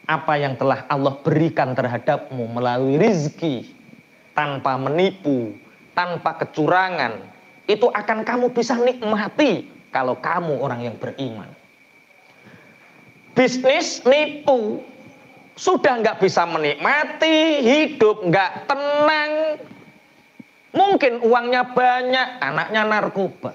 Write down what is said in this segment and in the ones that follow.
apa yang telah Allah berikan terhadapmu melalui rizki, tanpa menipu, tanpa kecurangan, itu akan kamu bisa nikmati kalau kamu orang yang beriman. Bisnis nipu, sudah nggak bisa menikmati, hidup nggak tenang. Mungkin uangnya banyak, anaknya narkoba.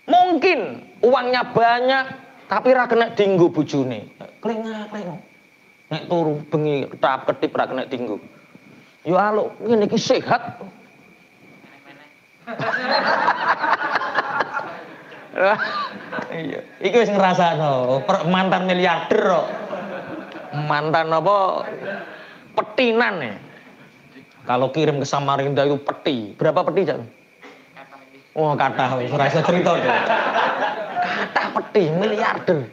Mungkin uangnya banyak, tapi ra kena dinggo bojone. Klengak-klengok. Nek turu bengi tahap ketip ra kena dinggo. Yo aluk ngene iki sehat. Iya, iki wis ngrasakno mantan miliarder kok. Mantan apa? Petinan ya. Kalau kirim ke Samarinda itu peti. Berapa peti, Cak? Oh, kathah wis ora iso cerita. Kathah peti miliarder.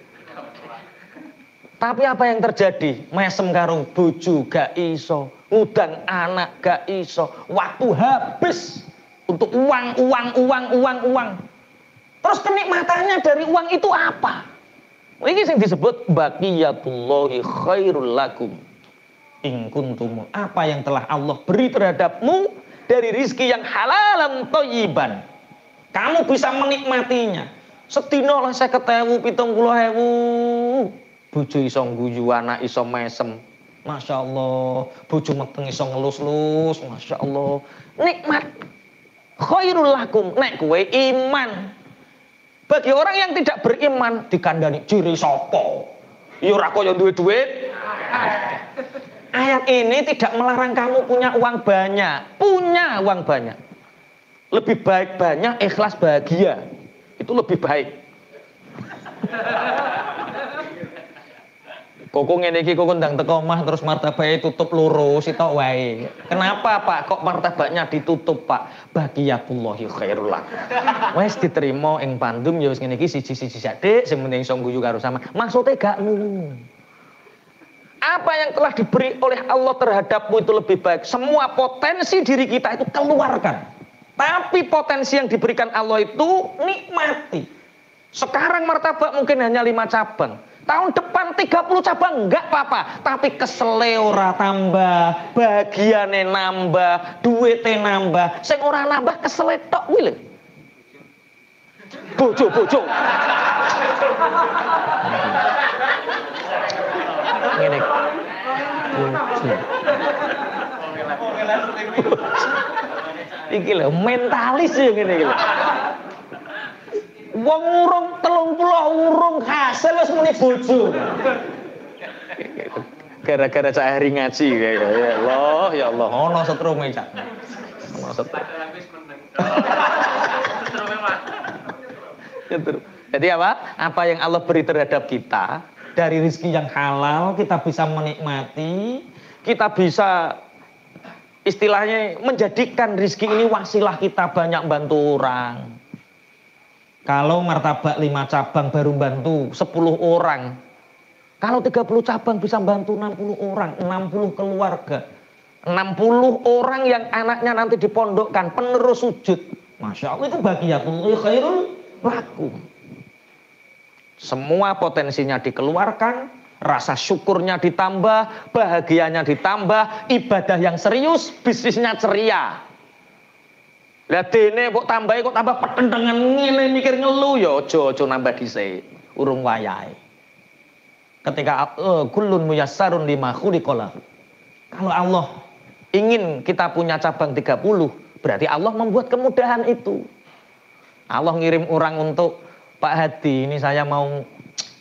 Tapi apa yang terjadi? Mesem karo bojo gak iso, ngudang anak gak iso, waktu habis untuk uang. Terus kenikmatannya dari uang itu apa? Ini yang disebut baqiyatullahi khairul lakum in kuntum. Apa yang telah Allah beri terhadapmu dari rizki yang halalan thayyiban, kamu bisa menikmatinya. Sedina lah 50.000, 70.000. Bojo iso ngguyu, anak iso mesem. Masya Allah. Bojo meteng iso ngelus-lus. Masya Allah. Nikmat. Khairul lakum. Nek kowe iman. Bagi orang yang tidak beriman, dikandani ciri sopo. Ya ora kaya duwe duit. Ayat ini tidak melarang kamu punya uang banyak. Punya uang banyak. Lebih baik banyak, ikhlas bahagia. Itu lebih baik. Koko ngene iki koko ndang teko omah terus martabake tutup lurus sitok wae. Kenapa, Pak? Kok martabaknya ditutup, Pak? Baqiyatullahi khairul lak. Wes diterima ing Bandung ya wis ngene iki siji-siji Dik, sing penting iso guyu karo sama. Maksude gak ngono. Apa yang telah diberi oleh Allah terhadapmu itu lebih baik. Semua potensi diri kita itu keluarkan. Tapi potensi yang diberikan Allah itu nikmati. Sekarang martabak mungkin hanya 5 cabang. Tahun depan 30 cabang enggak apa-apa, tapi kesele ora tambah, bagiane nambah, duwite nambah, sing ora nambah kesele tok kuwi lho. Bojo. Ngene. Iki lho mentalis ya ngene iki lho. Wong urung 30 urung hasil wis muni bojo. Gara-gara cak hari ngaji ya Allah, ono setrume cak. Ono setrum. Jadi apa? Apa yang Allah beri terhadap kita dari rezeki yang halal kita bisa menikmati, kita bisa istilahnya menjadikan rezeki ini wasilah kita banyak bantu orang. Kalau martabak 5 cabang baru bantu 10 orang. Kalau 30 cabang bisa bantu 60 orang, 60 keluarga. 60 orang yang anaknya nanti dipondokkan, penerus sujud. Masya Allah itu baqiyatullahi khairul lakum. Semua potensinya dikeluarkan, rasa syukurnya ditambah, bahagianya ditambah, ibadah yang serius, bisnisnya ceria. Lah dene kok tambahi kok tambah petentengan ngene mikir ngelu ya aja nambah dhisik, urung wayahe. Ketika kullun muyassarun lima khuliqalah. Kalau Allah ingin kita punya cabang 30, berarti Allah membuat kemudahan itu. Allah ngirim orang untuk Pak Hadi, ini saya mau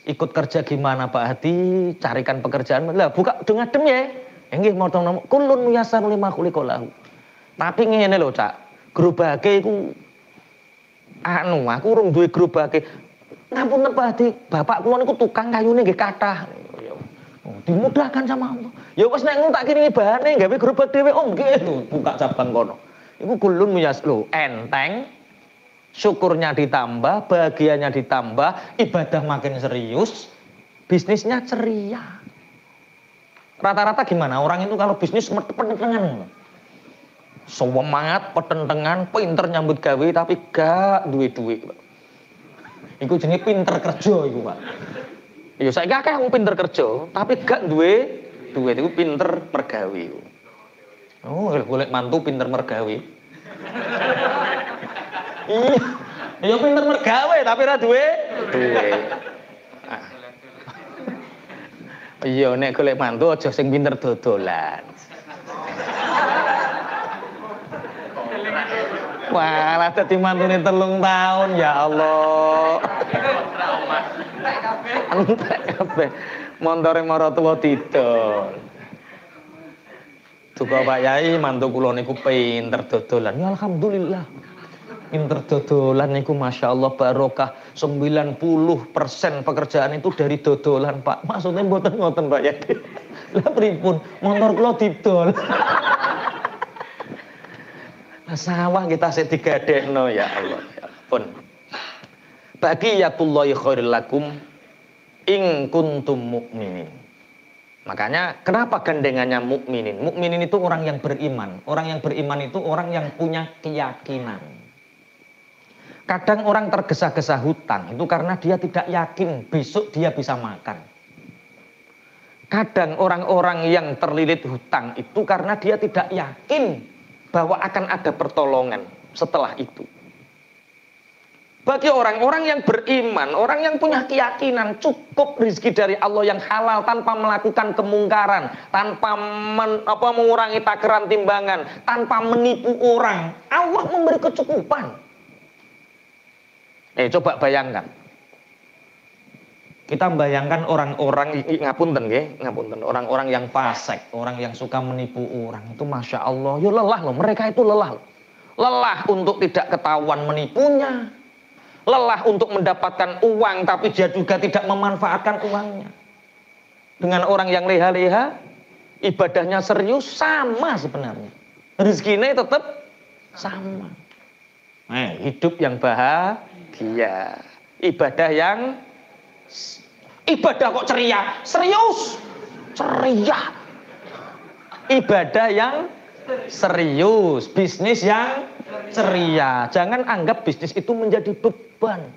ikut kerja gimana Pak Hadi, carikan pekerjaan. Lah buka dengadem ya. Nggih moto kullun muyassarun lima khuliqalah. Tapi ngene lho, Cak. Gerobake iku aku urung duwe gerobake. Ngapunten Pak Hadi, bapak kula niku tukang kayune nggih kathah. Dimudahkan sama Allah. Ya wis nek ngono tak kirimi bahane gawe gerobak dhewe. Oh nggih, buka cabang kono. Iku kulun muyas lho, enteng. Syukurnya ditambah, bahagianya ditambah, ibadah makin serius, bisnisnya ceria. Rata-rata gimana? Orang itu kalau bisnis petentengan. Semangat, petentengan, pinter nyambut gawe tapi gak duwe duit. Iku jenenge pinter kerja iku, Pak. Ya saiki akeh wong pinter kerja, tapi gak duwe duit iku pinter mergawe. Oh, golek mantu pinter mergawe. Iya. Ya pinter mergawe tapi ora duwe duit. Iya nek golek mantu aja sing pinter dodolan. Walah dadi mantune 3 tahun ya Allah. Entek kabeh. Montore maratuwa didol. Duka Pak Yai mantu kula niku pinter dodolan. Ya alhamdulillah. Pinter dodolan niku Masya Allah barokah. 90% pekerjaan itu dari dodolan Pak. Maksudnya mboten ngoten Pak Yai. Lah pripun? Motor kula didol. Sawah kita sik digadekno ya Allah. Ya ampun. Baqiyatullahi khairul lakum in kuntum mukminin. Makanya kenapa gandengannya mukminin? Mukminin itu orang yang beriman. Orang yang beriman itu orang yang punya keyakinan. Kadang orang tergesa-gesa hutang itu karena dia tidak yakin besok dia bisa makan. Kadang orang-orang yang terlilit hutang itu karena dia tidak yakin bahwa akan ada pertolongan setelah itu. Bagi orang-orang yang beriman, orang yang punya keyakinan cukup rezeki dari Allah yang halal tanpa melakukan kemungkaran, tanpa mengurangi takaran timbangan, tanpa menipu orang, Allah memberi kecukupan. Coba bayangkan. Kita bayangkan orang-orang ngapunten nggih, ngapunten, orang-orang yang fasik, orang yang suka menipu orang itu Masya Allah, ya lelah loh, mereka itu lelah. Lelah untuk tidak ketahuan menipunya. Lelah untuk mendapatkan uang tapi dia juga tidak memanfaatkan uangnya. Dengan orang yang leha-leha, ibadahnya serius sama sebenarnya. Rezekinya tetap sama. Hidup yang bahagia. Ibadah kok ceria? Serius. Ceria. Ibadah yang serius, bisnis yang ceria. Jangan anggap bisnis itu menjadi beban.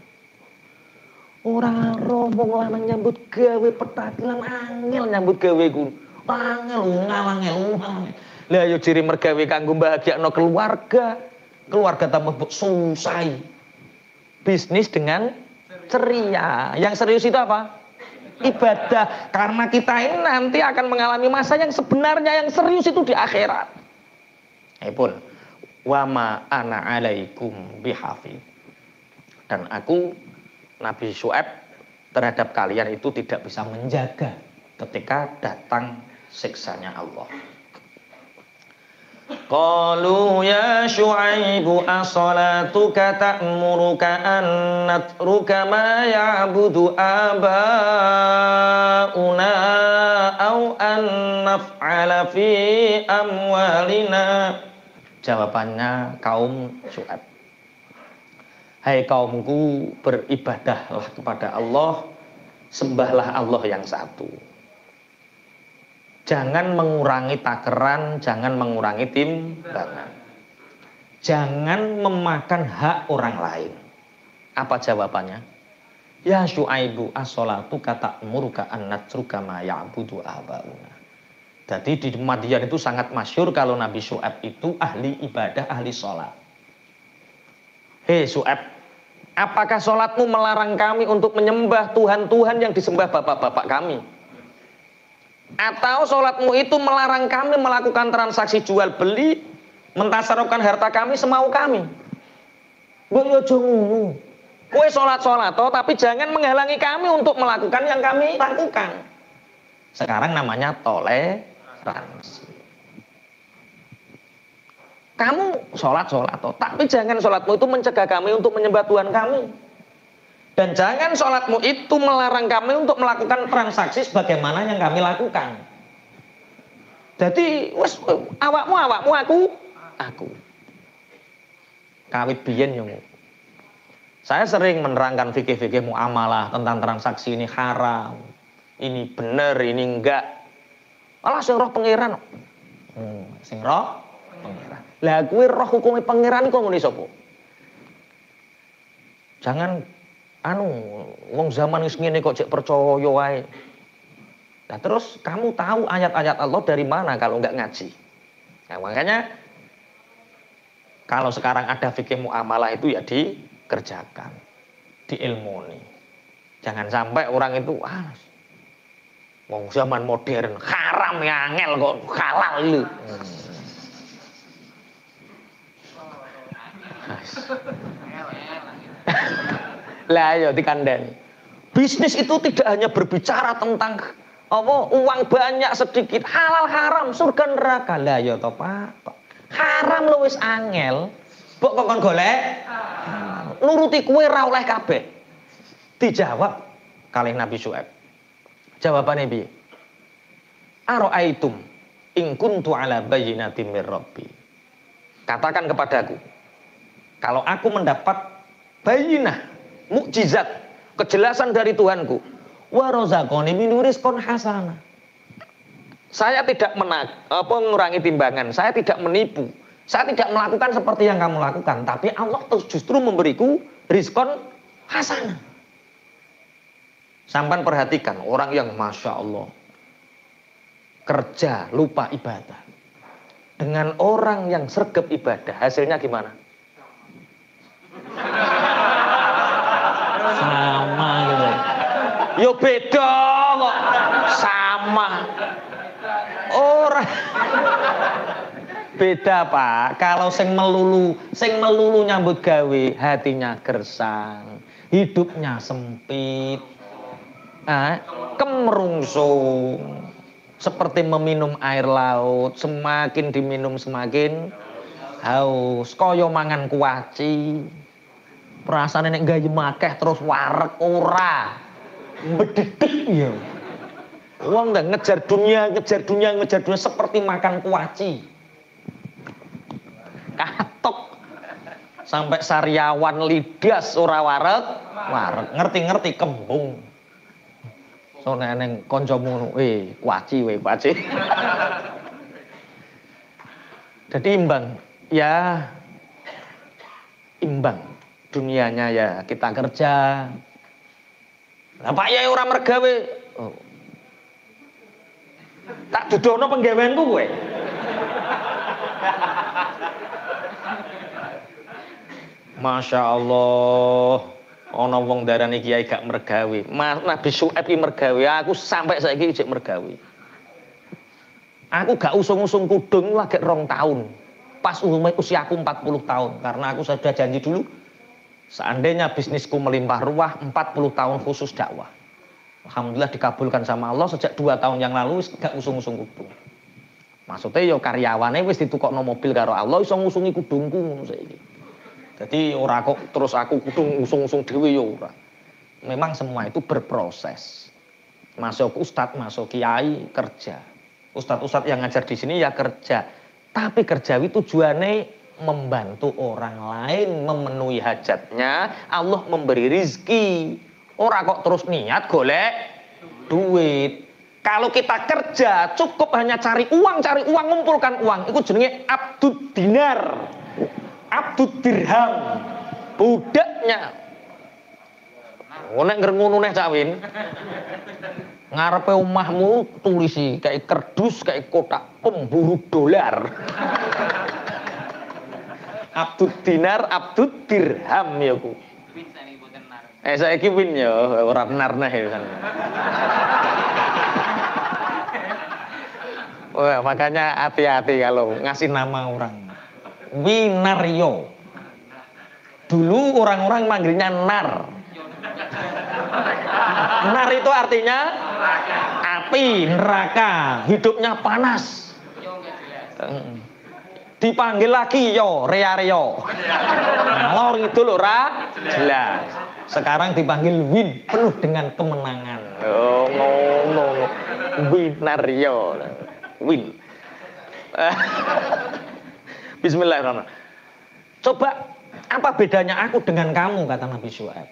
Orang rombong lanang nyambut gawe petatilan angel nyambut gawe ku. Angel ngawangel. Lah yo ciri mergawe kanggo bahagiakno keluarga. Keluarga tambah susah. Bisnis dengan ceria. Yang serius itu apa? Ibadah. Karena kita ini nanti akan mengalami masa yang sebenarnya yang serius itu di akhirat. Pun wa ma ana alaikum bihafiz. Dan aku Nabi Syuaib terhadap kalian itu tidak bisa menjaga ketika datang siksanya Allah. Qalu ya Syuaibu as-salatuka ta'muruka an natruka ma ya'budu abauna au an naf'ala fi amwalina. Jawabannya kaum Syuaib. Hai kaumku, beribadahlah kepada Allah, sembahlah Allah yang satu. Jangan mengurangi takaran, jangan mengurangi timbangan. Jangan memakan hak orang lain. Apa jawabannya? Ya Syuaibu as-salatu ta'muruka an natruka ma ya'budu abauna. Jadi di Madian itu sangat masyhur kalau Nabi Syuaib itu ahli ibadah, ahli sholat. Hei Syuaib, apakah sholatmu melarang kami untuk menyembah Tuhan-Tuhan yang disembah bapak-bapak kami? Atau sholatmu itu melarang kami melakukan transaksi jual beli, mentasarufkan harta kami semau kami? Kue sholat-sholat, tapi jangan menghalangi kami untuk melakukan yang kami lakukan. Sekarang namanya toleransi. Kamu sholat, tapi jangan sholatmu itu mencegah kami untuk menyembah Tuhan kami. Dan jangan sholatmu itu melarang kami untuk melakukan transaksi sebagaimana yang kami lakukan. Jadi, awakmu, aku. Kawit biyen yo. Saya sering menerangkan fikih-fikih muamalah tentang transaksi ini haram, ini benar, ini enggak. Alah sing roh pangeran. Sing roh pangeran. Lah kuwi roh hukume pangeran kok ngene sapa? Jangan anu, wong zaman wis ngene kok cek percaya wae. Nah, terus kamu tahu ayat-ayat Allah dari mana kalau nggak ngaji? Nah, makanya kalau sekarang ada fikih muamalah itu ya dikerjakan, diilmoni. Jangan sampai orang itu wong zaman modern haram ya angel kok halal lu. Lah ya dikandani. Bisnis itu tidak hanya berbicara tentang uang banyak sedikit, halal haram surga neraka. Lah ya toh Pak. Haram lu wis angel. Mbok kok kon golek nuruti kuwe ra oleh kabeh. Dijawab kalih Nabi Syuaib. Jawabane piye? Ara'aitum in kuntu ala bayyinatin mir rabbi. Katakan kepadaku, kalau aku mendapat bayyinah, mukjizat, kejelasan dari Tuhanku, wa razaqani min rizqin hasanah. Saya tidak mengurangi timbangan, saya tidak menipu, saya tidak melakukan seperti yang kamu lakukan, tapi Allah justru memberiku rizqon hasanah. Sampai perhatikan orang yang Masya Allah kerja lupa ibadah dengan orang yang sregep ibadah, hasilnya gimana? Sama gitu. Yo beda kok. Sama. Orang beda Pak. Kalau sing melulu nyambut gawe, hatinya gersang, hidupnya sempit, kemerungsung, seperti meminum air laut, semakin diminum semakin haus, kaya mangan kuaci. Perasaan nek gayem akeh terus wareg ora. Bededek ya. Wong ndak ngejar dunia seperti makan kuaci. Katok sampai sariawan lidas ora wareg, ngerti-ngerti kembung. So neng kancamu kuaci. Jadi imbang. Ya imbang. Dunianya ya kita kerja. Lah Pak Yai ora mergawe. Tak dudono penggaweanku kowe. Masya Allah. Ana wong darani kiai gak mergawe. Nabi Syuaib iki mergawe, aku sampai saiki isih mergawe. Aku gak usung-usung kudung lagi 2 tahun. Pas usiaku 40 tahun karena aku sudah janji dulu seandainya bisnisku melimpah ruah 40 tahun khusus dakwah. Alhamdulillah dikabulkan sama Allah sejak 2 tahun yang lalu gak usung-usung kudung. Maksudnya ya karyawane wis ditukokno mobil karo Allah iso ngusungi kudungku ngono saiki. Jadi ora kok terus aku kudu ngusung-ngusung dhewe ya ora. Memang semua itu berproses. Masuk ustadz, masuk kiai kerja. Ustadz yang ngajar di sini ya kerja. Tapi kerja itu tujuannya membantu orang lain memenuhi hajatnya, Allah memberi rizki. Ora kok terus niat golek duit. Kalau kita kerja cukup hanya cari uang, ngumpulkan uang. Itu jenenge abdud dinar. Abdud dirham, budaknya. Nek ngrengono neh Cak Win. Ngarepe omahmu tulisi kayak kerdus, kayak kotak pemburu dolar. Abdud dinar, abdud dirham ya ku. Saiki win ya, ora benar neh ya. Wah, makanya hati-hati kalau ngasih nama orang. Winario. Dulu orang-orang manggilnya nar. Nar itu artinya api, neraka, hidupnya panas. Dipanggil lagi Rea-Rio. Ngalor itu lho ra jelas. Sekarang dipanggil Win, penuh dengan kemenangan. Oh, no. Winario. Win. Bismillahirrahmanirrahim. Coba apa bedanya aku dengan kamu, kata Nabi Syuaib.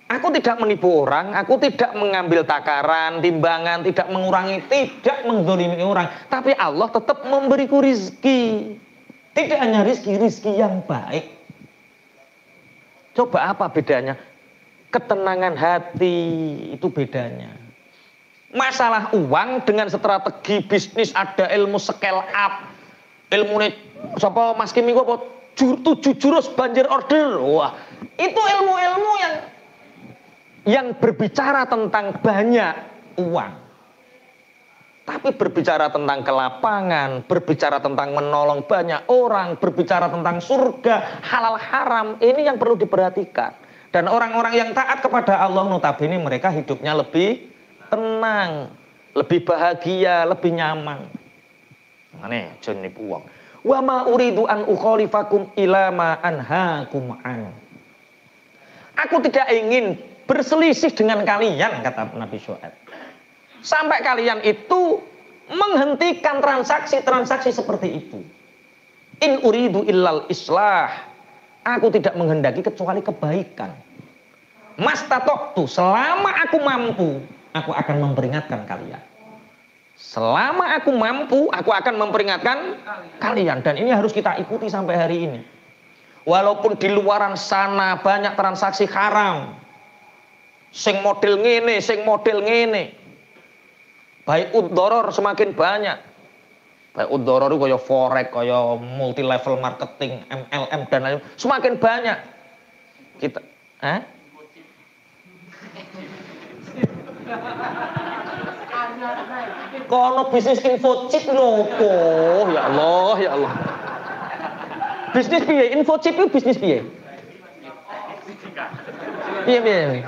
Aku tidak menipu orang, aku tidak mengambil takaran, timbangan, tidak mengurangi, tidak menzalimi orang. Tapi Allah tetap memberiku rizki. Tidak hanya rizki yang baik. Coba apa bedanya? ketenangan hati, itu bedanya. Masalah uang dengan strategi bisnis, ada ilmu scale up, ilmu sapa Mas Kim iku apa 7 jurus banjir order. Wah, itu ilmu-ilmu yang berbicara tentang banyak uang. Tapi berbicara tentang kelapangan, berbicara tentang menolong banyak orang, berbicara tentang surga, halal haram, ini yang perlu diperhatikan. Dan orang-orang yang taat kepada Allah, notabene mereka hidupnya lebih tenang, lebih bahagia, lebih nyaman. Mane jenenge uang. Wa ma uridu an ukhalifakum ila ma anhaakum an. Aku tidak ingin berselisih dengan kalian, kata Nabi Syuaib. Sampai kalian itu menghentikan transaksi-transaksi seperti itu. In uridu illal islah. Aku tidak menghendaki kecuali kebaikan. Mastatoktu, selama aku mampu, aku akan memperingatkan kalian. Selama aku mampu, aku akan memperingatkan kalian. Dan ini harus kita ikuti sampai hari ini. Walaupun di luaran sana banyak transaksi haram. Sing model ngene, sing model ngene. Baik udoror semakin banyak. Baik udoror itu kaya forex, kaya multi level marketing, MLM dan lain semakin banyak. Kita, kono bisnis info chip nopo, ya Allah, ya Allah. Bisnis piye? Info chip itu bisnis piye? Piye?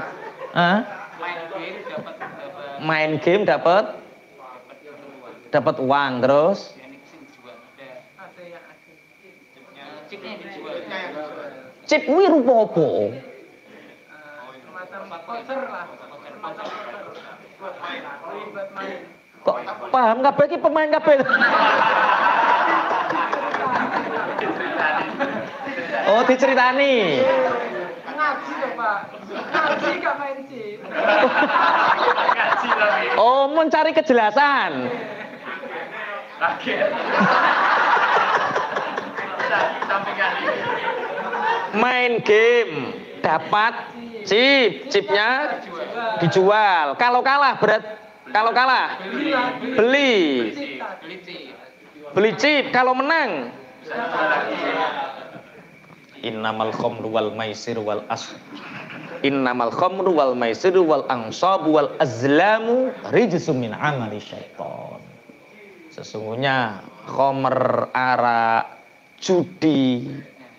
Main game dapat uang terus chip kuwi rupa apa? Kok paham kabeh iki pemain kabeh. Oh, diceritani. Ngaji lho, Pak. Ngaji gak main chip. Oh, mencari kejelasan. Main game dapat chipnya dijual. Kalau kalah beli chip. Kalau menang innamal khamru wal maisir wal ansabu wal azlamu rijsum min amali syaiton. Sesungguhnya khamr, arak, judi,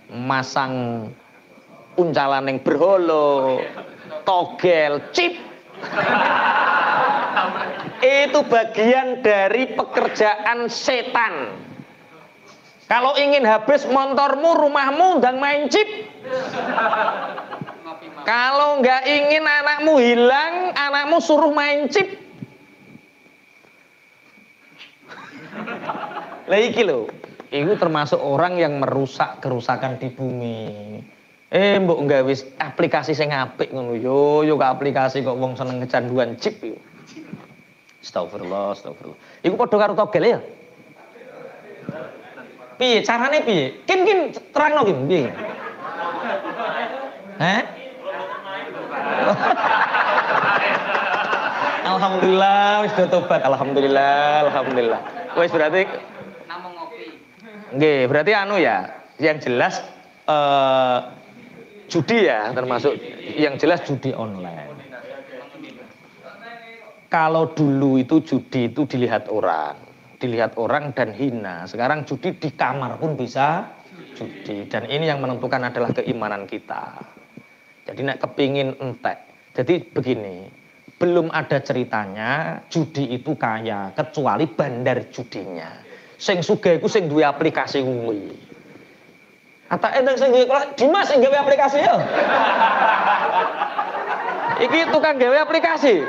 masang uncalan yang berholo, togel, chip itu bagian dari pekerjaan setan. Kalau ingin habis motormu, rumahmu, dan main chip. Kalau nggak ingin anakmu hilang, anakmu suruh main chip. Lah iki lho, itu termasuk orang yang merusak kerusakan di bumi. Mbok nggawe aplikasi sing apik ngono yo ke aplikasi kok wong seneng kecanduan chip yo. Astagfirullah. Iku padha karo togel ya. Piye carane piye? Kim terangno Kim piye? Alhamdulillah wis do tobat, alhamdulillah. Wis berarti namung ngopi. Nggih, berarti anu ya, yang jelas judi ya, termasuk yang jelas judi online. Kalau dulu itu judi itu dilihat orang dan hina. Sekarang judi di kamar pun bisa judi, dan ini yang menentukan adalah keimanan kita. Jadi nek kepingin entek. Jadi begini, belum ada ceritanya judi itu kaya kecuali bandar judinya. Sing sugih iku sing duwe aplikasi kuwi. Ata enteng sing duwe Dimas sing gawe aplikasi yo. Iki tukang gawe aplikasi.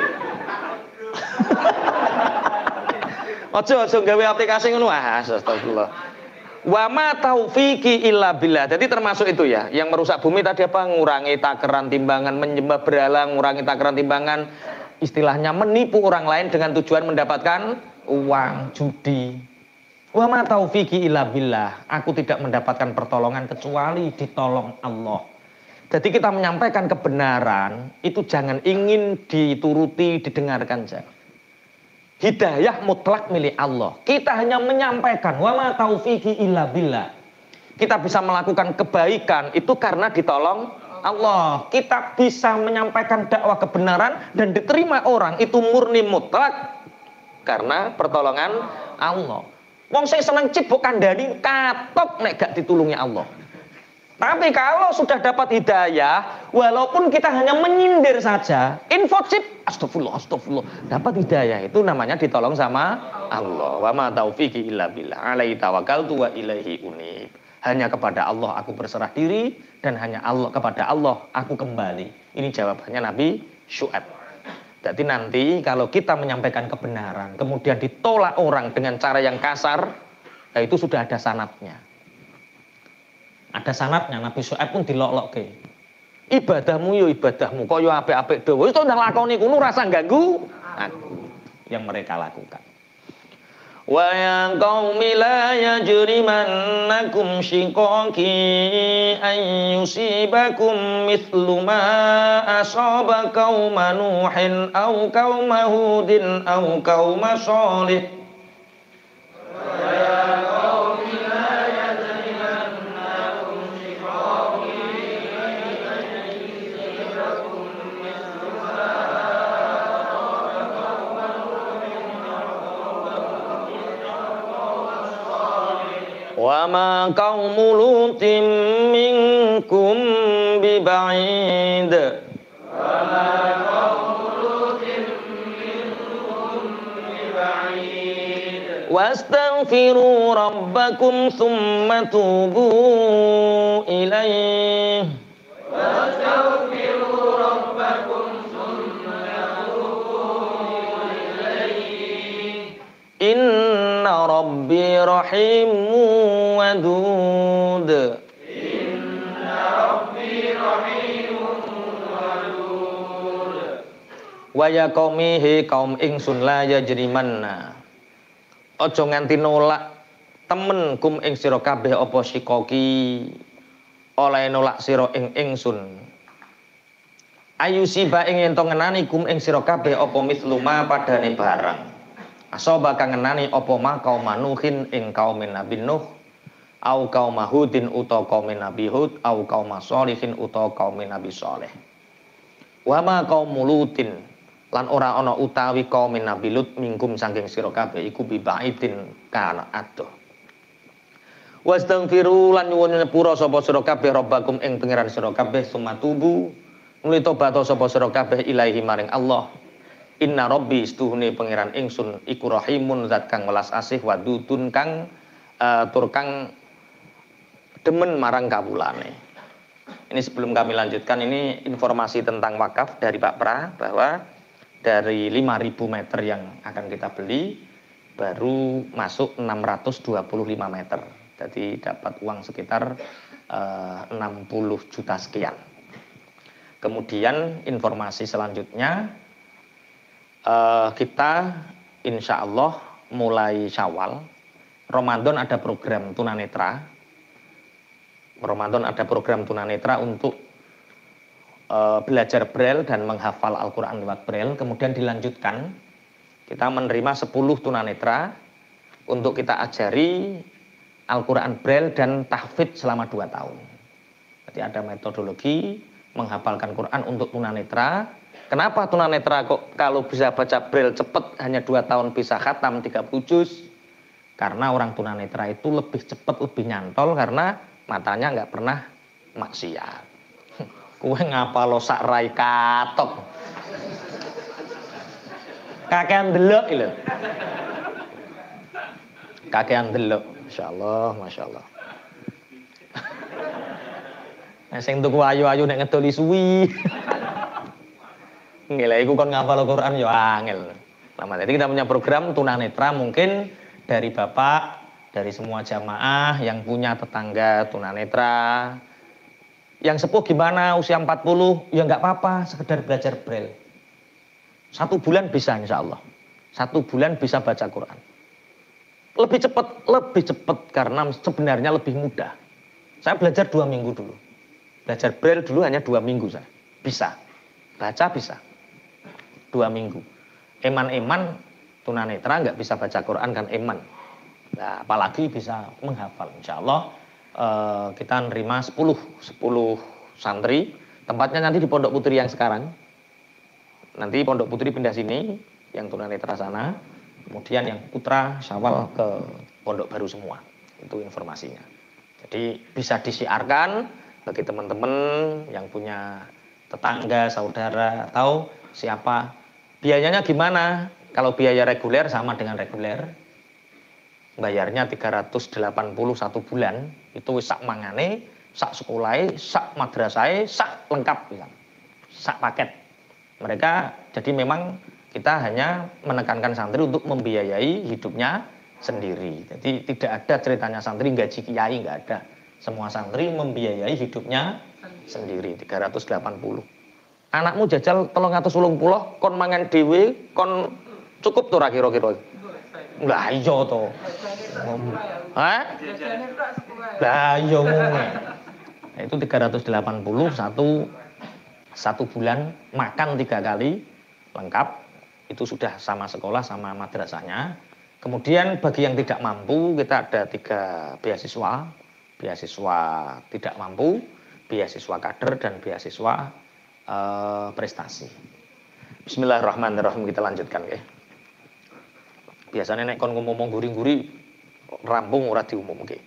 Ojo gawe aplikasi ngono astagfirullah. Wa ma taufiqi illa billah. Jadi termasuk itu ya, yang merusak bumi tadi apa? Ngurangi takaran timbangan, menyembah berhala, ngurangi takaran timbangan, istilahnya menipu orang lain dengan tujuan mendapatkan uang, judi. Wa ma taufiqi illa billah. Aku tidak mendapatkan pertolongan kecuali ditolong Allah. Jadi kita menyampaikan kebenaran itu jangan ingin dituruti, didengarkan saja. Hidayah mutlak milik Allah. Kita hanya menyampaikan wa ma taufiqi illa billah. Kita bisa melakukan kebaikan itu karena ditolong Allah. Kita bisa menyampaikan dakwah kebenaran dan diterima orang itu murni mutlak karena pertolongan Allah. Wong sing seneng cibuk kandhani katok nek gak ditulungi Allah. Tapi kalau sudah dapat hidayah, walaupun kita hanya menyindir saja, info chip, astagfirullah, dapat hidayah itu namanya ditolong sama Allah. Wa ma taufiqi illa billah, alaihi tawakkaltu wa ilaihi unib. Hanya kepada Allah aku berserah diri dan hanya kepada Allah aku kembali. Ini jawabannya Nabi Syuaib. Jadi nanti kalau kita menyampaikan kebenaran, kemudian ditolak orang dengan cara yang kasar, ya itu sudah ada sanadnya. Ada sanadnya, Nabi Syuaib pun dilok-lokke. Ibadahmu yo ibadahmu, kok yo apik-apik dhewe. Wis to ndak lakoni kuno rasa ganggu aku yang mereka lakukan. Wa ya qaumi la yajrimannakum shiqaqi an yusibakum mithlu ma asaba qauma nuhin aw qauma hudin aw qauma shalih. Wa ma qaumu lutin minkum biba'id. Wa ma qaumu lutin minkum biba'id. Wastaghfiru rabbakum thumma tubu ilaihi. Wastaghfiru rabbakum thumma tubu ilaihi. Inna rabbi rahimun wadud. Inna rabbi rahimun wadud. Wa ya qaumihi kaum ingsun la yajrimanna. Aja nganti nolak temen kum ing sira kabeh apa sikoki oleh nolak sira ing ingsun. Ayusiba ing yen to ngenani kum ing sira kabeh apa misluma padane barang. Asoba kang ngenani apa ma kaum Nuhin ing kaum Nabi Nuh au kaum Hudin utawa kaum Nabi Hud au kaum Shalihin utawa kaum Nabi Shalih. Wa ma kaum Lutin lan ora ana utawi kaum Nabi Lut mingkum saking sira kabeh iku bibaidin kana adoh. Wastaghfiru lan nyuwun nyepura sapa sira kabeh rabbakum ing pangeran sira kabeh sumatubu nuli tobat sapa sira kabeh ilahi maring Allah. Inna rabbi istuhune pangeran ingsun iku rahimun zat kang welas asih wadudun kang tur kang demen marang kawulane. Ini sebelum kami lanjutkan, ini informasi tentang wakaf dari Pak Pra bahwa dari 5.000 meter yang akan kita beli baru masuk 625 meter. Jadi dapat uang sekitar 60 juta sekian. Kemudian informasi selanjutnya, kita insya Allah mulai Syawal Ramadan ada program tunanetra. Ramadan ada program tunanetra untuk belajar Braille dan menghafal Al-Quran lewat Braille. Kemudian dilanjutkan kita menerima 10 tunanetra untuk kita ajari Al-Quran Braille dan tahfidz selama 2 tahun. Jadi ada metodologi menghafalkan Quran untuk tunanetra. Kenapa tunanetra kok kalau bisa baca Braille cepat hanya 2 tahun bisa khatam 30 juz? Karena orang tunanetra itu lebih cepat, lebih nyantol karena matanya nggak pernah maksiat. Kowe ngapalo sak rai katok. Kakean delok lho. Kakean delok. Masyaallah, masyaallah. Nek sing tuku ayu-ayu nek ngedoli suwi. Nggih, iku kon ngapal Al-Qur'an ya angel. Lama. Jadi kita punya program tunanetra, mungkin dari Bapak, dari semua jamaah yang punya tetangga tunanetra. Yang sepuh gimana usia 40, ya nggak apa-apa, sekedar belajar Braille. 1 bulan bisa insya Allah. 1 bulan bisa baca Quran. Lebih cepat karena sebenarnya lebih mudah. Saya belajar 2 minggu dulu. Belajar Braille dulu hanya 2 minggu saya. Bisa. Baca bisa. 2 minggu. Eman-eman tunanetra nggak bisa baca Quran kan eman. Nah, apalagi bisa menghafal. Insya Allah kita nerima 10 santri. Tempatnya nanti di Pondok Putri yang sekarang. Nanti Pondok Putri pindah sini, yang tunanetra sana. Kemudian yang putra Syawal ke Pondok Baru semua. Itu informasinya. Jadi bisa disiarkan bagi teman-teman yang punya tetangga, saudara, atau siapa. Biayanya gimana? Kalau biaya reguler sama dengan reguler. Bayarnya 381 bulan. Itu sak mangane, sak sekolahnya, sak madrasahnya, sak lengkap. Sak paket. Mereka, jadi memang kita hanya menekankan santri untuk membiayai hidupnya sendiri. Jadi tidak ada ceritanya santri gaji kiai, nggak ada. Semua santri membiayai hidupnya sendiri. 380. Anakmu jajal 380 kon mangan dhewe, kon cukup tuh kira-kira. Lah iya to. Hah? Lah iya ngene. Itu 380 satu bulan makan 3 kali lengkap. Itu sudah sama sekolah sama madrasahnya. Kemudian bagi yang tidak mampu kita ada 3 beasiswa. Beasiswa tidak mampu, beasiswa kader, dan beasiswa prestasi. Bismillahirrahmanirrahim, kita lanjutkan ya. Biasanya nek kon ngomong guri-guri rampung ora diumumke.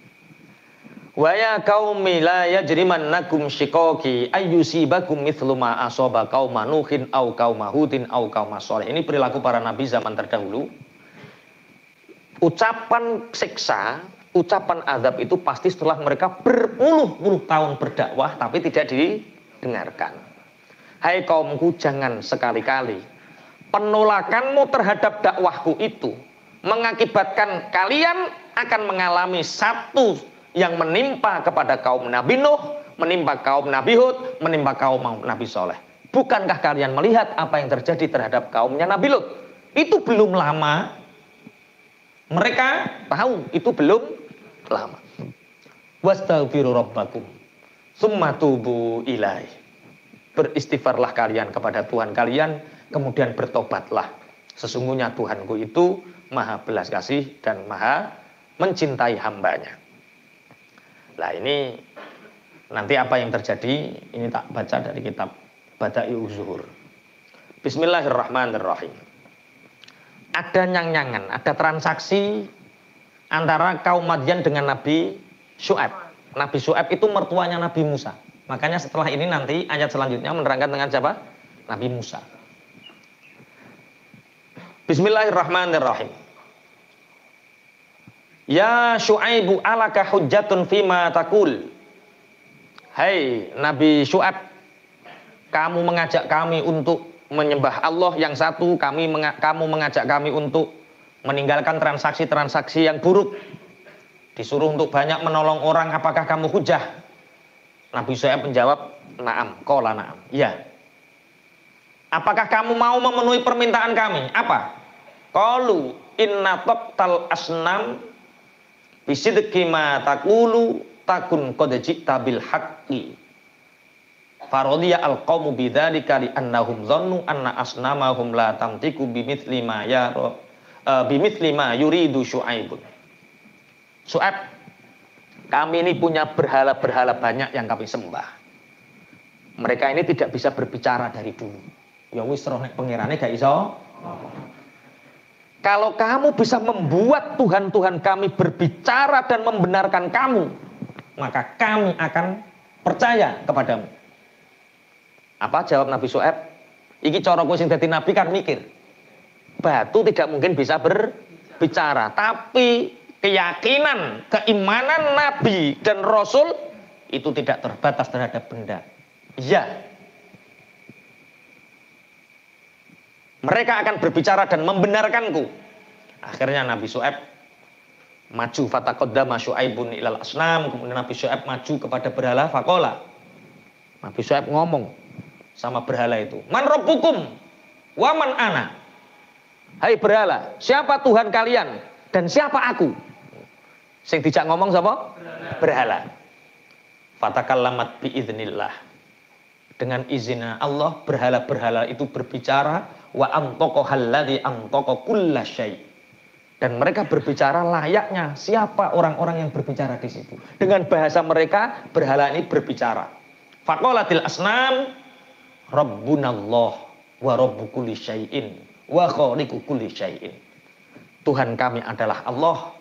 Wa ya qaumi la yajrimannakum shiqaqi ayyusibakum mithlu ma asaba qauma nuhin au qauma hudin au qauma shalih. Ini perilaku para nabi zaman terdahulu. Ucapan siksa, ucapan azab itu pasti setelah mereka berpuluh-puluh tahun berdakwah tapi tidak didengarkan. Hai kaumku, jangan sekali-kali penolakanmu terhadap dakwahku itu mengakibatkan kalian akan mengalami satu yang menimpa kepada kaum Nabi Nuh, menimpa kaum Nabi Hud, menimpa kaum Nabi Soleh. Bukankah kalian melihat apa yang terjadi terhadap kaumnya Nabi Lut? Itu belum lama. Mereka tahu itu belum lama. Wastaghfiru rabbakum tsumma tubu ilaihi. Beristighfarlah kalian kepada Tuhan kalian, kemudian bertobatlah. Sesungguhnya Tuhanku itu maha belas kasih dan maha mencintai hambanya. Nah ini nanti apa yang terjadi, ini tak baca dari kitab Bada'i'uz Zuhur. Bismillahirrahmanirrahim. Ada nyang-nyangan, ada transaksi antara kaum Madyan dengan Nabi Syu'aib. Nabi Syu'aib itu mertuanya Nabi Musa. Makanya setelah ini nanti ayat selanjutnya menerangkan dengan siapa? Nabi Musa. Bismillahirrahmanirrahim. Ya Syu'aibu alaka hujjatun fima takul. Hai Nabi Syu'aib, kamu mengajak kami untuk menyembah Allah yang satu, kamu mengajak kami untuk meninggalkan transaksi-transaksi yang buruk. Disuruh untuk banyak menolong orang, apakah kamu hujah? Nabi Syu'aib menjawab, na'am, qala na'am. Ya. Apakah kamu mau memenuhi permintaan kami? Apa? Qalu inna tabtal asnam bisidqi ma taqulu takun qad ji'ta bil haqqi. Faradiya al-qaumu bidzalika li annahum dhannu anna asnamahum la tamtiku bimithli ma yuridu Syu'aibun. Syu'aib, kami ini punya berhala-berhala banyak yang kami sembah. Mereka ini tidak bisa berbicara dari dulu. Ya wis roh nek pangerane gak iso. Kalau kamu bisa membuat Tuhan-Tuhan kami berbicara dan membenarkan kamu, maka kami akan percaya kepadamu. Apa jawab Nabi Syu'aib? Iki cara kowe sing dadi nabi kan mikir. Batu tidak mungkin bisa berbicara, tapi keyakinan, keimanan nabi dan rasul itu tidak terbatas terhadap benda. Ya. Mereka akan berbicara dan membenarkanku. Akhirnya Nabi Syu'aib maju, fataqaddama Syu'aibun ilal asnam. Kemudian Nabi Syu'aib maju kepada berhala, faqala. Nabi Syu'aib ngomong sama berhala itu, man rabbukum wa man ana. Hai berhala, siapa Tuhan kalian dan siapa aku? Sing dijak ngomong siapa? Berhala. Fatakallamat biiznillah. Dengan izinnya Allah, berhala-berhala itu berbicara. Wa antaqahal ladzi antaqa kulla syai'. Dan mereka berbicara layaknya siapa orang-orang yang berbicara di situ. Dengan bahasa mereka, berhala ini berbicara. Faqalatil asnam Rabbunallah wa rabbu kulli syai'in wa khaliqu kulli syai'in. Tuhan kami adalah Allah,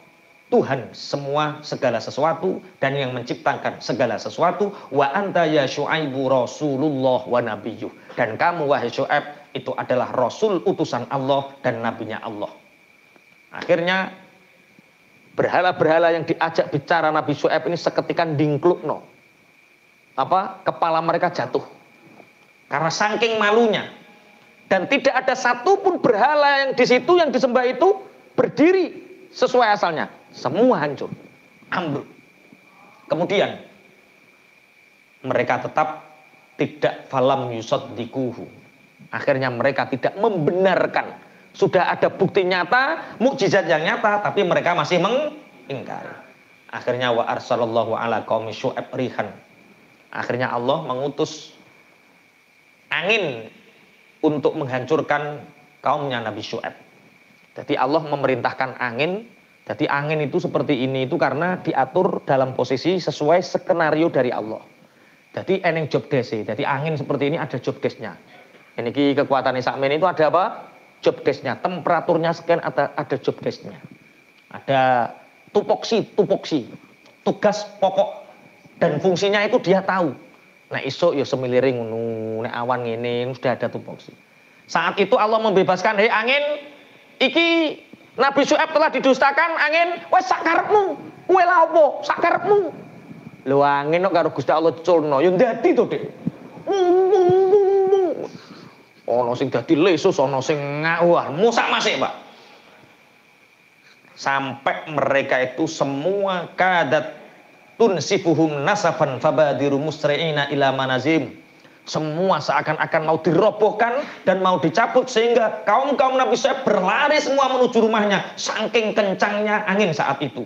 Tuhan semua segala sesuatu dan yang menciptakan segala sesuatu. Wa anta ya Syu'aibu Rasulullah wa nabiyyuh. Dan kamu wahai Syu'aib itu adalah Rasul utusan Allah dan nabinya Allah. Akhirnya berhala-berhala yang diajak bicara Nabi Syu'aib ini seketika dingklukno. Kepala mereka jatuh. Karena saking malunya. Dan tidak ada satupun berhala yang di situ yang disembah itu berdiri sesuai asalnya. Semua hancur, ambruk. Kemudian mereka tetap tidak falam yusaddikuhu. Akhirnya mereka tidak membenarkan. Sudah ada bukti nyata, mukjizat yang nyata, tapi mereka masih mengingkari. Akhirnya wa arsalallahu ala qaumi Syu'aib rihan. Akhirnya Allah mengutus angin untuk menghancurkan kaumnya Nabi Syu'aib. Jadi Allah memerintahkan angin. Jadi angin itu seperti ini itu karena diatur dalam posisi sesuai skenario dari Allah. Jadi eneng job desk. Jadi angin seperti ini ada job desk-nya. Ini kekuatan sakmen itu ada apa? Job desk-nya. Temperaturnya sekian ada job desk-nya. Ada tupoksi. Tugas pokok dan fungsinya itu dia tahu. Nah iso ya semiliring ngono, nek awan ngene sudah ada tupoksi. Saat itu Allah membebaskan, "Hei angin, iki Nabi Syu'aib telah didustakan, angin, wes sakarepmu, kowe lha opo? Sakarepmu." Lho angin kok karo Gusti Allah culno, ya dadi to, Dik. Ono sing dadi lesus, ono sing ngawah, musak masih, Pak. Sampai mereka itu semua kadat tunsifuhum nasafan fabadiru musri'ina ila manazim. Semua seakan-akan mau dirobohkan dan mau dicabut sehingga kaum-kaum Nabi Syu'aib berlari semua menuju rumahnya. Saking kencangnya angin saat itu.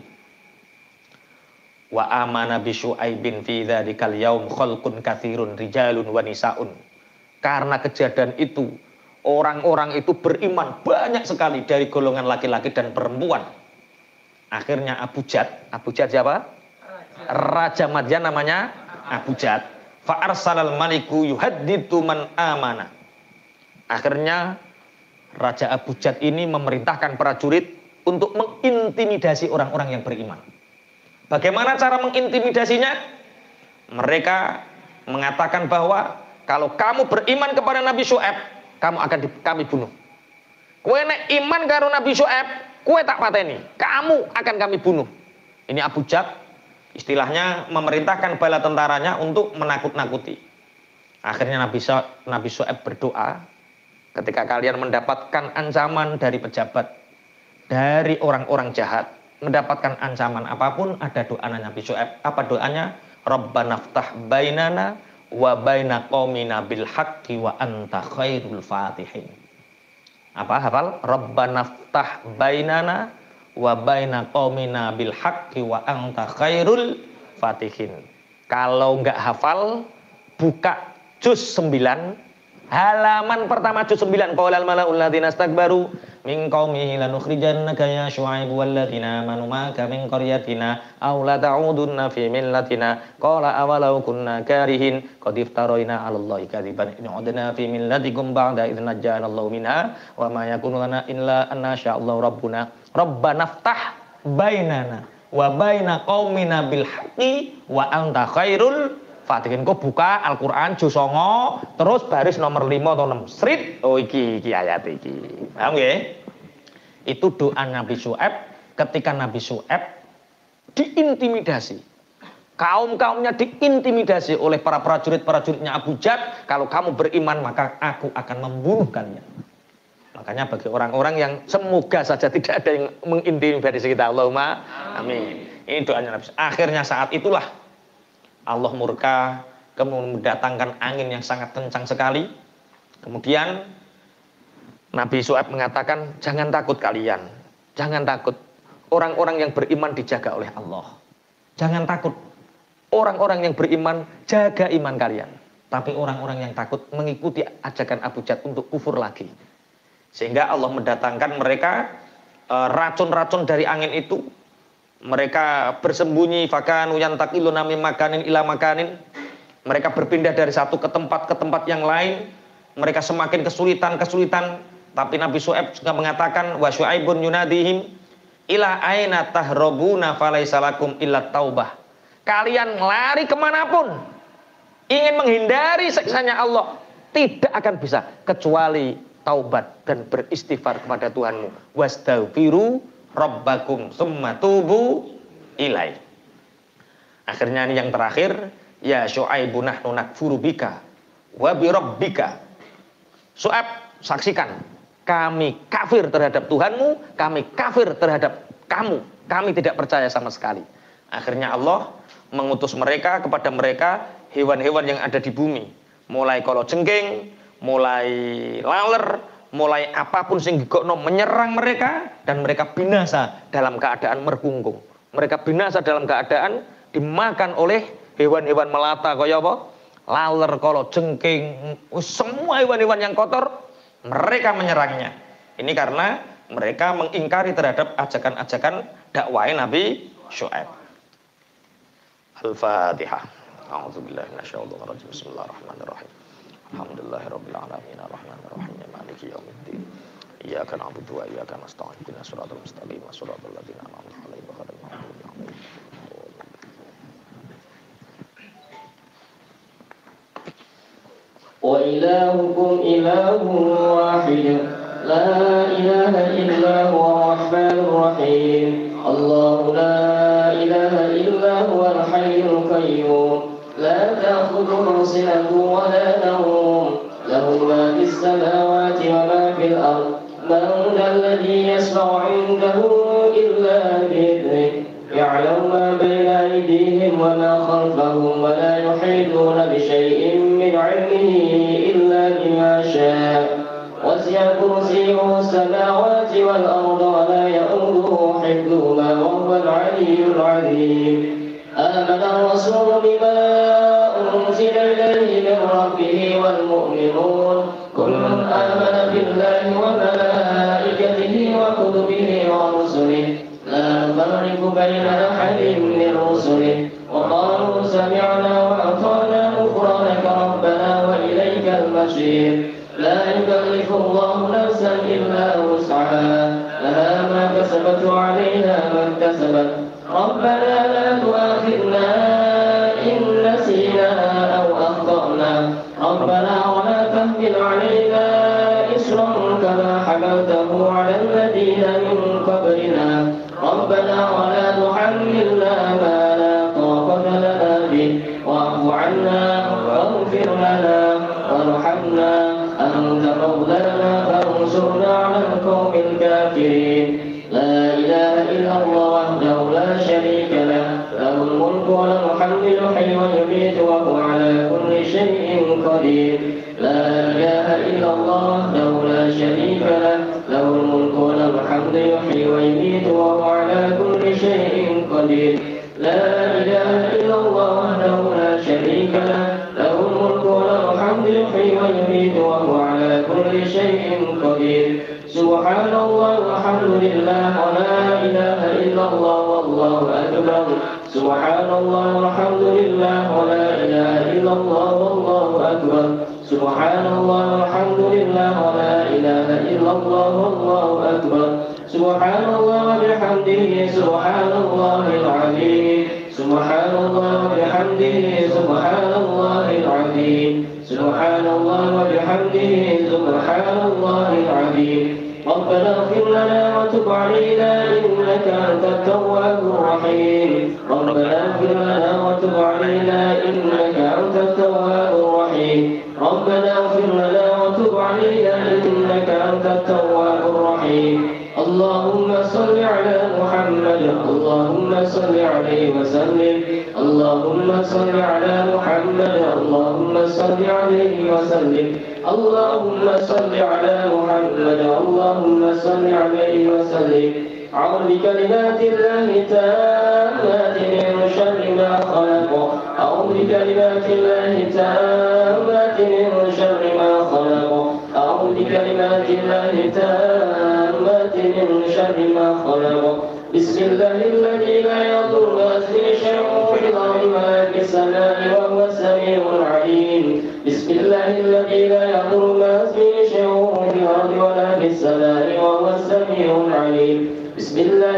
Wa amana bi Syu'aibin fi dzadzikal yaum khalqun katsirun rijalun wa nisaun. Karena kejadian itu orang-orang itu beriman banyak sekali dari golongan laki-laki dan perempuan. Akhirnya Abu Jad siapa? Raja Madyan namanya Abu Jad. Fa'arsalal maliku yuhaddidu man amana. Akhirnya Raja Abu Jad ini memerintahkan prajurit untuk mengintimidasi orang-orang yang beriman. Bagaimana cara mengintimidasinya? Mereka mengatakan bahwa kalau kamu beriman kepada Nabi Syu'aib, kamu akan kami bunuh. Kowe nek iman karo Nabi Syu'aib, kowe tak pateni, kamu akan kami bunuh. Ini Abu Jad istilahnya memerintahkan bala tentaranya untuk menakut-nakuti. Akhirnya Nabi Syu'aib berdoa, ketika kalian mendapatkan ancaman dari pejabat, dari orang-orang jahat, mendapatkan ancaman apapun, ada doa Nabi Syu'aib. Apa doanya? Rabbana ftah bainana wa baina qaumina bil haqqi wa anta khairul fatihin. Apa hafal? Rabbana ftah bainana wa baina qaumina bil haqqi wa anta khairul fatihin. Kalau enggak hafal, buka juz 9, halaman pertama juz 9. Qaulal malaa'ul ladzina istakbaru min qaumihi lanukhrijannaka ya Syu'aib wal ladzina amanu ma'aka min qaryatina aw la ta'udunna fi millatina. Qala awalau kunna karihin qad iftaraina 'alallahi kadziban in 'udna fi millatikum ba'da idz najjana Allahu minha wa ma yakunu lana illa an nasha'allahu rabbuna. Rabbana ftah bainana wa baina qaumina bil haqqi wa anta khairul fatihin. Kok buka Al-Qur'an juz 9 terus baris nomor 5 atau 6. Srit. Oh iki ayat iki. Paham nggih? Itu doa Nabi Syu'aib ketika Nabi Syu'aib diintimidasi. Kaum-kaumnya diintimidasi oleh para prajurit-prajuritnya Abu Jad. Kalau kamu beriman maka aku akan membunuh kalian. Makanya bagi orang-orang yang semoga saja tidak ada yang mengintimidasi kita. Allahumma amin. Ini doanya Nabi. Akhirnya saat itulah Allah murka, kemudian mendatangkan angin yang sangat kencang sekali. Kemudian Nabi Syu'aib mengatakan, jangan takut kalian. Jangan takut. Orang-orang yang beriman dijaga oleh Allah. Jangan takut. orang-orang yang beriman, jaga iman kalian. Tapi orang-orang yang takut mengikuti ajakan Abu Jahal untuk kufur lagi. Sehingga Allah mendatangkan mereka racun-racun dari angin itu. Mereka bersembunyi, fakanu yantakiluna min makanin ila makanin. Mereka berpindah dari satu ke tempat yang lain. Mereka semakin kesulitan. Tapi Nabi Syuaib juga mengatakan, wa Syuaibun yunadihim ila aina tahrabuna falaisa lakum illa taubah. Kalian lari kemanapun, ingin menghindari siksanya Allah, tidak akan bisa kecuali taubat dan beristighfar kepada Tuhanmu. Wastaghfiru rabbakum tsumma tubu ilai. Akhirnya ini yang terakhir, ya Syuaibu nahnu nakfuru bika wa bi rabbika. Syuaib, saksikan, kami kafir terhadap Tuhanmu, kami kafir terhadap kamu. Kami tidak percaya sama sekali. Akhirnya Allah mengutus mereka kepada mereka hewan-hewan yang ada di bumi. Mulai kalajengking, mulai laler, mulai apapun sing gegokno menyerang mereka, dan mereka binasa dalam keadaan merkungkung. Mereka binasa dalam keadaan dimakan oleh hewan-hewan melata kaya apa? Laler, kalajengking, semua hewan-hewan yang kotor mereka menyerangnya. Ini karena mereka mengingkari terhadap ajakan-ajakan dakwah Nabi Syuaib. Al-Fatihah. A'udzubillahi minasyaitonir rajim. Bismillahirrahmanirrahim. Alhamdulillahirabbil alamin arrahmanir rahim maliki yaumiddin. Iyyaka na'budu wa iyyaka nasta'in. Ihdinas siratal mustaqim. Shiratal ladzina an'amta 'alaihim ghairil maghdubi 'alaihim. Wa ilahukum ilahun wahid. La ilaha illa huwa rahmanur rahim. Allahu la ilaha illa huwa al-hayyul qayyum. La ta'khudhuhu sinatun wa la nawm. Lahu ma fis samawati wa ma fil ard. Man dhal ladzi yashfa'u 'indahu illa bi'idhnihi. Ya'lamu ma bayna aydihim wa ma khalfahum wa la yuhituna bi shay'in min 'ilmihi illa bima sha'a. وسع كرسيه السماوات والأرض ولا يؤوده حفظهما وهو العلي العظيم. آمن الرسول بما أنزل إليه من ربه والمؤمنون كل آمن بالله وملائكته وكتبه ورسله لا نفرق بين أحد من رسله وقالوا سمعنا وأطعنا غفرانك ربنا وإليك المصير. لا يكلف الله نفسا إلا وسعها لها ما كسبت وعليها ما اكتسبت. ربنا لا تؤاخذنا إن نسينا أو أخطأنا. ربنا ولا تحمل علينا إصرا كما حملته على الذين من قبلنا. ربنا ولا تحملنا ما لا طاقة لنا به واعف عنا واغفر لنا وارحمنا أنت مولانا فانصرنا على القوم الكافرين. لا إله إلا الله وحده لا شريك له له الملك وله الحمد يحيي ويميت وهو على كل شيء قدير. لا إله إلا الله وحده لا شريك له له الملك وله الحمد يحيي ويميت وهو على كل شيء قدير. لا إله إلا الله وحده لا شريك له له الملك وله الحمد يحيي ويميت وهو على كل شيء قدير. سبحان الله والحمد لله ولا إله إلا الله والله أكبر. سبحان الله والحمد لله ولا إله إلا الله والله أكبر. سبحان الله والحمد لله ولا إله إلا الله والله أكبر. سبحان الله وبحمده سبحان الله العظيم. سبحان الله وبحمده سبحان الله العظيم. سبحان الله وبحمده سبحان الله العظيم. ربنا اغفر لنا وتب علينا إنك أنت التواب الرحيم. ربنا اغفر لنا وتب علينا إنك أنت التواب الرحيم. ربنا اغفر لنا وتب علينا إنك أنت التواب الرحيم. اللهم صل على محمد. اللهم صل عليه وسلم. اللهم صل على محمد. اللهم صل عليه وسلم. اللهم صل على محمد. اللهم صل عليه وسلم. أعوذ بكلمات الله التامات من شر ما خلق أعوذ بكلمات الله التامات من شر ما خلق أعوذ بكلمات الله التامات من شر ما خلق بسم الله الذي لا يضر مع اسمه شيء في الأرض ولا في السماء وهو السميع العليم بسم الله الذي لا يضر مع اسمه شيء في الأرض ولا في السماء وهو السميع العليم بسم الله